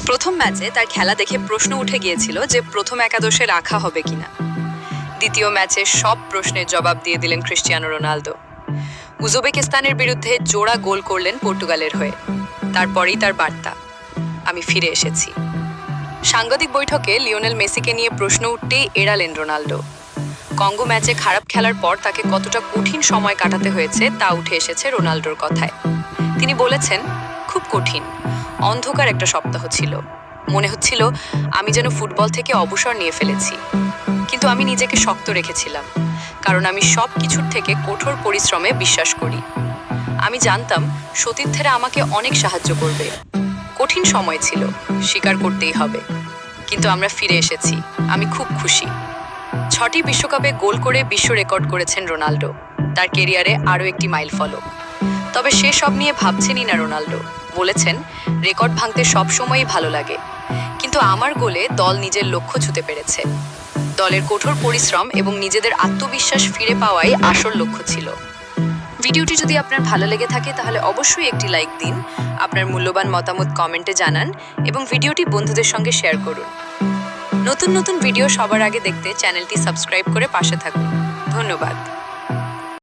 প্রথম ম্যাচে তার খেলা দেখে প্রশ্ন উঠে গিয়েছিল যে প্রথম একাদশে রাখা হবে কিনা। দ্বিতীয় ম্যাচে সব প্রশ্নের জবাব দিয়ে দিলেন ক্রিস্টিয়ানো রোনালদো। উজবেকিস্তানের বিরুদ্ধে জোড়া গোল করলেন পর্তুগালের হয়ে। তারপরেই তার বার্তা, আমি ফিরে এসেছি। সাংবাদিক বৈঠকে লিওনেল মেসিকে নিয়ে প্রশ্ন উঠতেই এড়ালেন রোনালদো। কঙ্গো ম্যাচে খারাপ খেলার পর তাকে কতটা কঠিন সময় কাটাতে হয়েছে তা উঠে এসেছে রোনালদোর কথায়। তিনি বলেছেন, খুব কঠিন, অন্ধকার একটা সপ্তাহ ছিল। মনে হচ্ছিল আমি যেন ফুটবল থেকে অবসর নিয়ে ফেলেছি, কিন্তু আমি নিজেকে শক্ত রেখেছিলাম, কারণ আমি সব কিছুর থেকে কঠোর পরিশ্রমে বিশ্বাস করি। আমি জানতাম সতীর্থেরা আমাকে অনেক সাহায্য করবে। কঠিন সময় ছিল, স্বীকার করতেই হবে, কিন্তু আমরা ফিরে এসেছি। আমি খুব খুশি। 6টি বিশ্বকাপে গোল করে বিশ্ব রেকর্ড করেছেন রোনালদো, তার কেরিয়ারে আরও একটি মাইল ফলক। তবে সে সব নিয়ে ভাবছেনই না রোনালদো। বলেছেন, রেকর্ড ভাঙতে সবসময়ই ভালো লাগে, কিন্তু আমার গোলে দল নিজের লক্ষ্য ছুঁতে পেরেছে। দলের কঠোর পরিশ্রম এবং নিজেদের আত্মবিশ্বাস ফিরে পাওয়াই আসল লক্ষ্য ছিল। ভিডিওটি যদি আপনার ভালো লেগে থাকে তাহলে অবশ্যই একটি লাইক দিন, আপনার মূল্যবান মতামত কমেন্টে জানান এবং ভিডিওটি বন্ধুদের সঙ্গে শেয়ার করুন। নতুন নতুন ভিডিও সবার আগে দেখতে চ্যানেলটি সাবস্ক্রাইব করে পাশে থাকুন। ধন্যবাদ।